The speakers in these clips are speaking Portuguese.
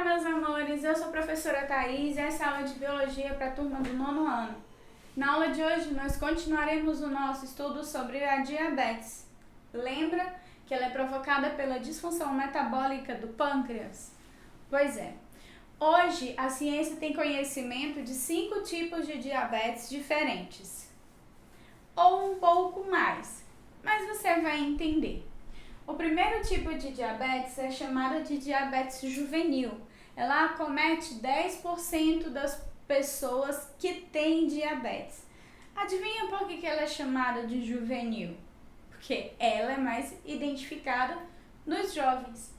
meus amores, eu sou a professora Thaís e essa é a aula de Biologia para a turma do 9º ano. Na aula de hoje, nós continuaremos o nosso estudo sobre a diabetes. Lembra que ela é provocada pela disfunção metabólica do pâncreas? Pois é. Hoje, a ciência tem conhecimento de 5 tipos de diabetes diferentes. Ou um pouco mais, mas você vai entender. O primeiro tipo de diabetes é chamada de diabetes juvenil. Ela acomete 10% das pessoas que têm diabetes. Adivinha por que ela é chamada de juvenil? Porque ela é mais identificada nos jovens.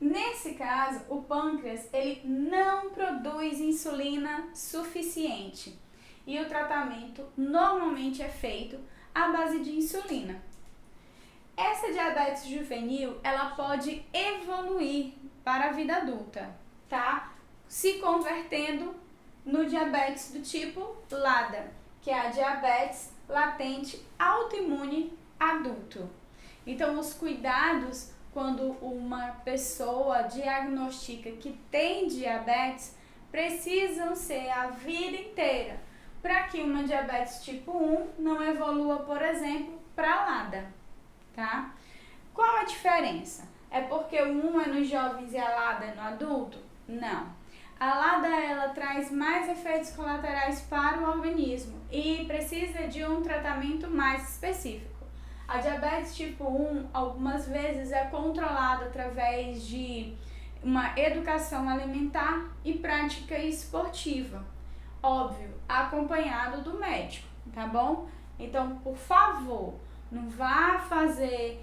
Nesse caso, o pâncreas ele não produz insulina suficiente e o tratamento normalmente é feito à base de insulina. Essa diabetes juvenil, ela pode evoluir para a vida adulta, tá? Se convertendo no diabetes do tipo LADA, que é a diabetes latente autoimune adulto. Então, os cuidados quando uma pessoa diagnostica que tem diabetes precisam ser a vida inteira, para que uma diabetes tipo 1 não evolua, por exemplo, para LADA. Tá? Qual a diferença? É porque o 1 é nos jovens e a LADA é no adulto? Não. A LADA ela traz mais efeitos colaterais para o organismo e precisa de um tratamento mais específico. A diabetes tipo 1 algumas vezes é controlada através de uma educação alimentar e prática esportiva. Óbvio, acompanhado do médico, tá bom? Então, por favor, não vá fazer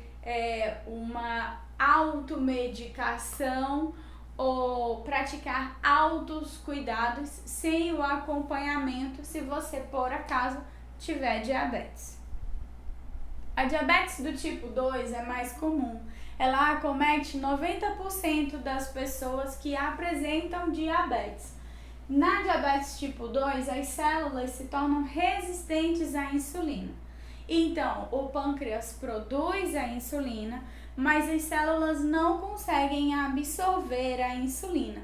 uma automedicação ou praticar altos cuidados sem o acompanhamento se você, por acaso, tiver diabetes. A diabetes do tipo 2 é mais comum. Ela acomete 90% das pessoas que apresentam diabetes. Na diabetes tipo 2, as células se tornam resistentes à insulina. Então, o pâncreas produz a insulina, mas as células não conseguem absorver a insulina.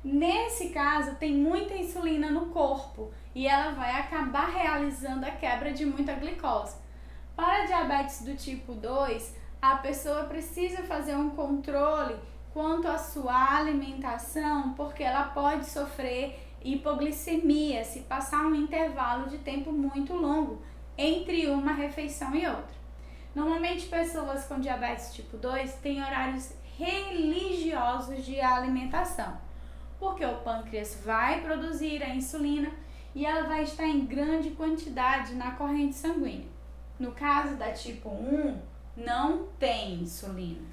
Nesse caso, tem muita insulina no corpo e ela vai acabar realizando a quebra de muita glicose. Para a diabetes do tipo 2, a pessoa precisa fazer um controle quanto à sua alimentação, porque ela pode sofrer hipoglicemia se passar um intervalo de tempo muito longo entre uma refeição e outra. Normalmente, pessoas com diabetes tipo 2 têm horários religiosos de alimentação, porque o pâncreas vai produzir a insulina e ela vai estar em grande quantidade na corrente sanguínea. No caso da tipo 1, não tem insulina.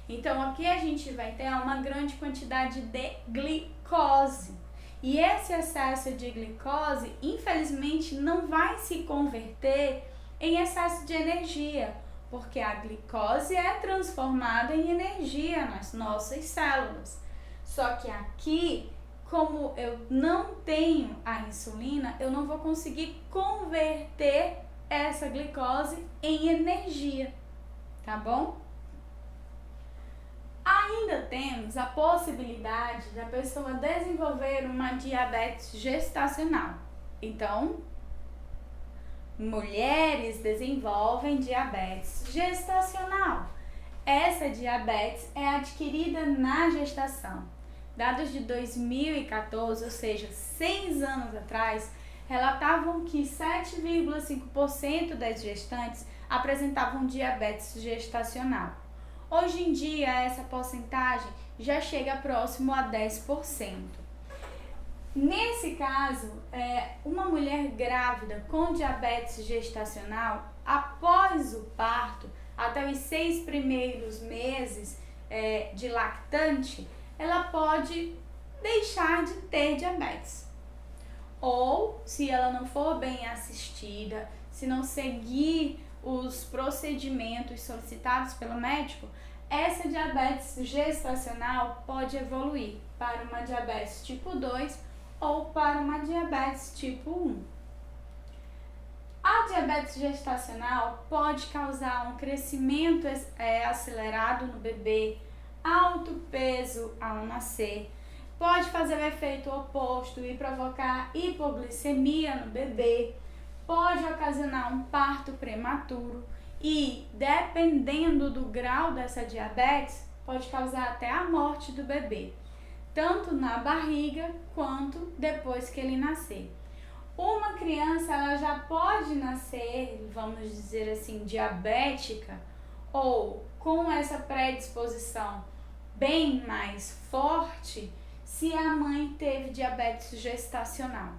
Então, aqui a gente vai ter uma grande quantidade de glicose. E esse excesso de glicose, infelizmente, não vai se converter em excesso de energia, porque a glicose é transformada em energia nas nossas células. Só que aqui, como eu não tenho a insulina, eu não vou conseguir converter essa glicose em energia, tá bom? Ainda temos a possibilidade da pessoa desenvolver uma diabetes gestacional. Então, mulheres desenvolvem diabetes gestacional. Essa diabetes é adquirida na gestação. Dados de 2014, ou seja, 6 anos atrás, relatavam que 7,5% das gestantes apresentavam diabetes gestacional. Hoje em dia, essa porcentagem já chega próximo a 10%. Nesse caso, uma mulher grávida com diabetes gestacional, após o parto, até os 6 primeiros meses de lactante, ela pode deixar de ter diabetes. Ou, se ela não for bem assistida, se não seguir os procedimentos solicitados pelo médico, essa diabetes gestacional pode evoluir para uma diabetes tipo 2 ou para uma diabetes tipo 1. A diabetes gestacional pode causar um crescimento acelerado no bebê, alto peso ao nascer, pode fazer o efeito oposto e provocar hipoglicemia no bebê, pode ocasionar um parto prematuro e, dependendo do grau dessa diabetes, pode causar até a morte do bebê, tanto na barriga quanto depois que ele nascer. Uma criança ela já pode nascer, vamos dizer assim, diabética ou com essa predisposição bem mais forte se a mãe teve diabetes gestacional.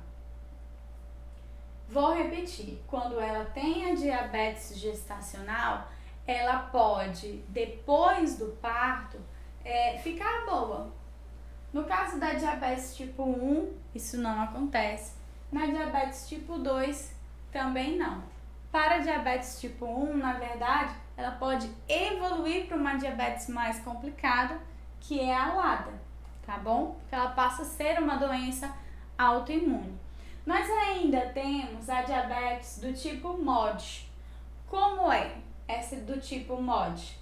Vou repetir, quando ela tem a diabetes gestacional, ela pode, depois do parto, ficar boa. No caso da diabetes tipo 1, isso não acontece. Na diabetes tipo 2, também não. Para a diabetes tipo 1, na verdade, ela pode evoluir para uma diabetes mais complicada, que é a LADA, tá bom? Porque ela passa a ser uma doença autoimune. Nós ainda temos a diabetes do tipo MOD. Como é essa do tipo MOD?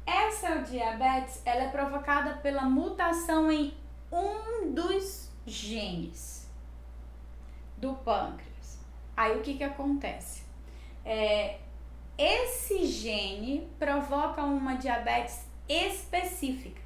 Essa diabetes ela é provocada pela mutação em um dos genes do pâncreas. Aí o que acontece? Esse gene provoca uma diabetes específica.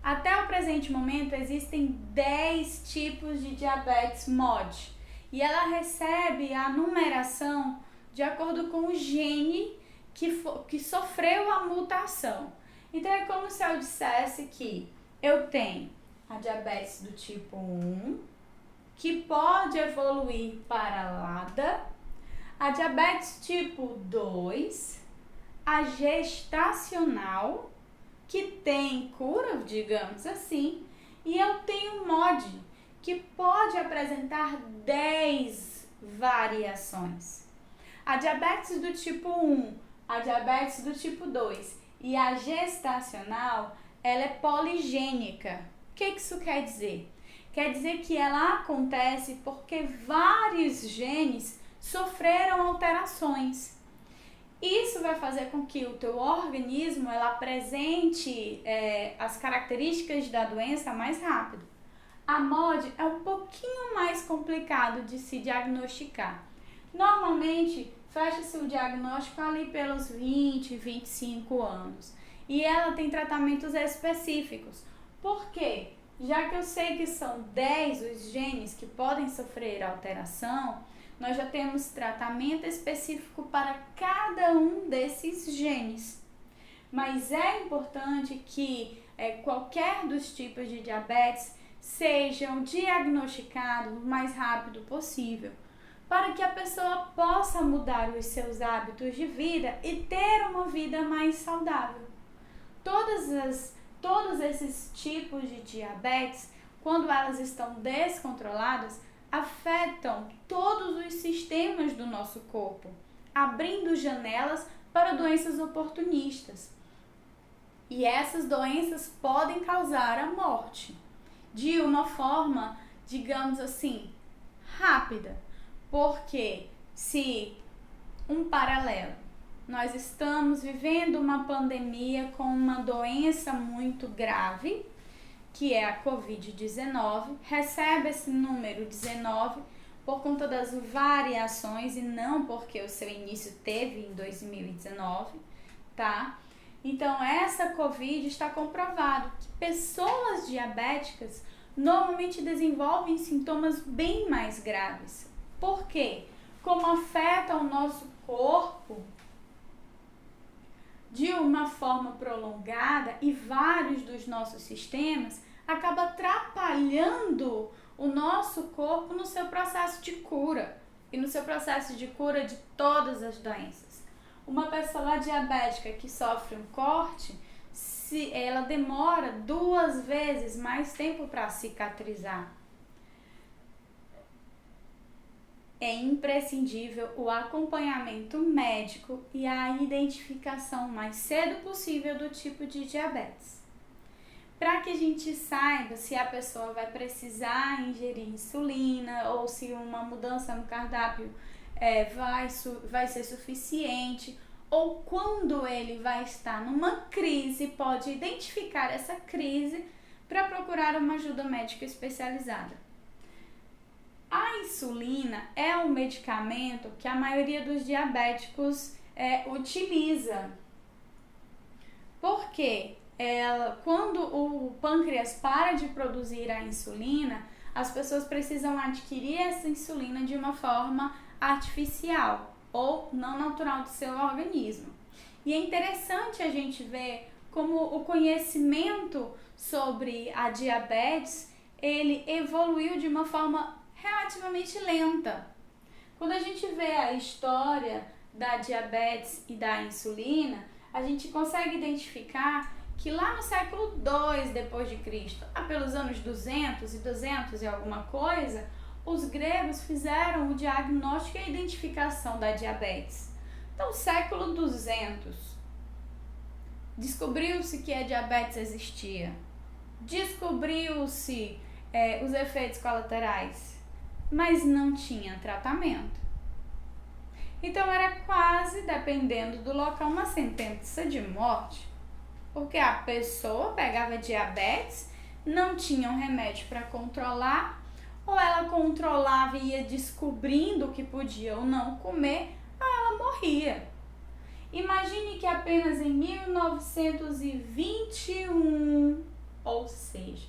Até o presente momento existem 10 tipos de diabetes MOD e ela recebe a numeração de acordo com o gene que sofreu a mutação. Então é como se eu dissesse que eu tenho a diabetes do tipo 1, que pode evoluir para LADA, a diabetes tipo 2, a gestacional, que tem cura, digamos assim, e eu tenho MOD, que pode apresentar 10 variações. A diabetes do tipo 1, a diabetes do tipo 2 e a gestacional, ela é poligênica. O que isso quer dizer? Quer dizer que ela acontece porque vários genes sofreram alterações. Isso vai fazer com que o teu organismo ela apresente as características da doença mais rápido. A MOD é um pouquinho mais complicado de se diagnosticar. Normalmente, fecha-se o diagnóstico ali pelos 20, 25 anos. E ela tem tratamentos específicos. Por quê? Já que eu sei que são 10 os genes que podem sofrer alteração, nós já temos tratamento específico para cada um desses genes. Mas é importante que qualquer dos tipos de diabetes sejam diagnosticados o mais rápido possível, para que a pessoa possa mudar os seus hábitos de vida e ter uma vida mais saudável. Todos esses tipos de diabetes, quando elas estão descontroladas, afetam todos os sistemas do nosso corpo, abrindo janelas para doenças oportunistas. E essas doenças podem causar a morte de uma forma, digamos assim, rápida. Porque se um paralelo, nós estamos vivendo uma pandemia com uma doença muito grave, que é a Covid-19, recebe esse número 19 por conta das variações e não porque o seu início teve em 2019, tá? Então, essa Covid está comprovado que pessoas diabéticas normalmente desenvolvem sintomas bem mais graves. Por quê? Como afeta o nosso corpo de uma forma prolongada e vários dos nossos sistemas acaba atrapalhando o nosso corpo no seu processo de cura e no seu processo de cura de todas as doenças. Uma pessoa diabética que sofre um corte, ela demora 2 vezes mais tempo para cicatrizar. É imprescindível o acompanhamento médico e a identificação o mais cedo possível do tipo de diabetes, para que a gente saiba se a pessoa vai precisar ingerir insulina ou se uma mudança no cardápio vai ser suficiente, ou quando ele vai estar numa crise, pode identificar essa crise para procurar uma ajuda médica especializada. A insulina é um medicamento que a maioria dos diabéticos utiliza. Porque quando o pâncreas para de produzir a insulina, as pessoas precisam adquirir essa insulina de uma forma artificial ou não natural do seu organismo. E é interessante a gente ver como o conhecimento sobre a diabetes, ele evoluiu de uma forma relativamente lenta. Quando a gente vê a história da diabetes e da insulina, a gente consegue identificar que lá no século II depois de Cristo, pelos anos 200 e alguma coisa, os gregos fizeram o diagnóstico e a identificação da diabetes. Então, século 200, descobriu-se que a diabetes existia, descobriu-se os efeitos colaterais, mas não tinha tratamento. Então era quase, dependendo do local, uma sentença de morte, porque a pessoa pegava diabetes, não tinha um remédio para controlar, ou ela controlava e ia descobrindo o que podia ou não comer, ou ela morria. Imagine que apenas em 1921, ou seja,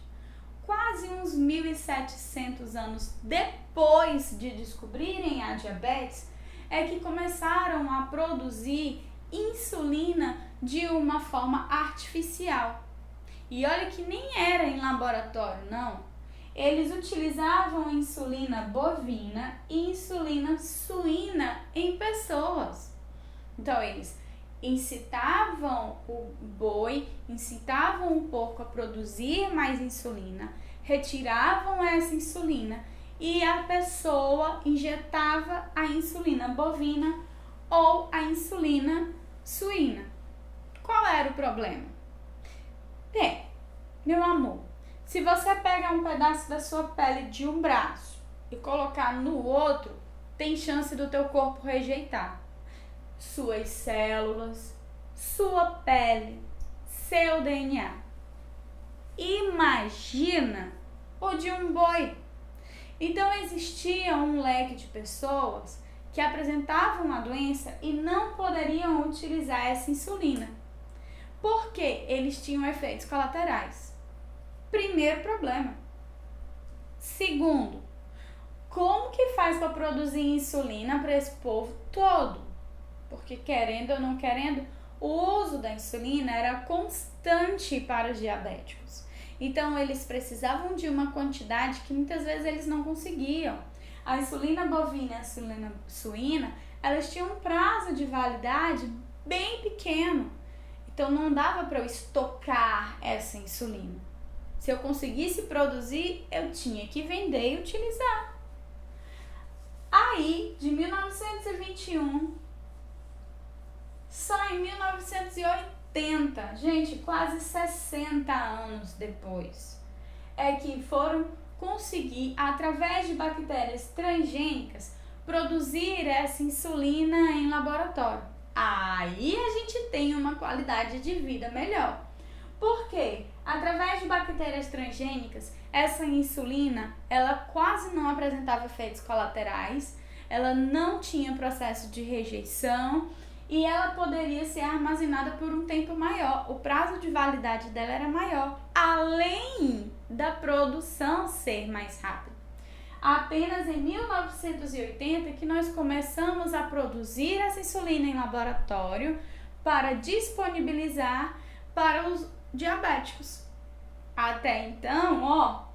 quase uns 1.700 anos depois de descobrirem a diabetes, é que começaram a produzir insulina de uma forma artificial. E olha que nem era em laboratório, não. Eles utilizavam insulina bovina e insulina suína em pessoas. Então, eles incitavam o boi, incitavam o porco a produzir mais insulina, retiravam essa insulina e a pessoa injetava a insulina bovina ou a insulina suína. Qual era o problema? Bem, meu amor, se você pegar um pedaço da sua pele de um braço e colocar no outro, tem chance do teu corpo rejeitar. Suas células, sua pele, seu DNA. Imagina o de um boi. Então existia um leque de pessoas que apresentavam a doença e não poderiam utilizar essa insulina, porque eles tinham efeitos colaterais. Primeiro problema. Segundo, como que faz para produzir insulina para esse povo todo? Porque querendo ou não querendo, o uso da insulina era constante para os diabéticos. Então eles precisavam de uma quantidade que muitas vezes eles não conseguiam. A insulina bovina e a insulina suína, elas tinham um prazo de validade bem pequeno. Então não dava para eu estocar essa insulina. Se eu conseguisse produzir, eu tinha que vender e utilizar. Aí, de 1921, só em 1980, gente, quase 60 anos depois, é que foram conseguir, através de bactérias transgênicas, produzir essa insulina em laboratório. Aí a gente tem uma qualidade de vida melhor. Por quê? Através de bactérias transgênicas, essa insulina, ela quase não apresentava efeitos colaterais, ela não tinha processo de rejeição e ela poderia ser armazenada por um tempo maior. O prazo de validade dela era maior, além da produção ser mais rápida. Apenas em 1980 que nós começamos a produzir essa insulina em laboratório para disponibilizar para os diabéticos. Até então,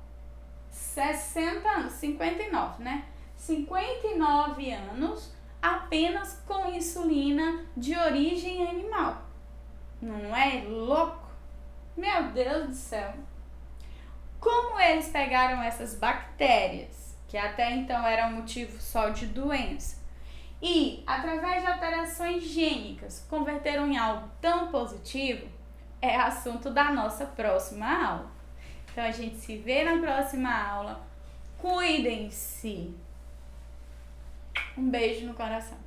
60 anos, 59, né? 59 anos apenas com insulina de origem animal. Não é louco? Meu Deus do céu! Como eles pegaram essas bactérias, que até então eram motivo só de doença, e através de alterações gênicas converteram em algo tão positivo, é assunto da nossa próxima aula. Então a gente se vê na próxima aula. Cuidem-se. Um beijo no coração.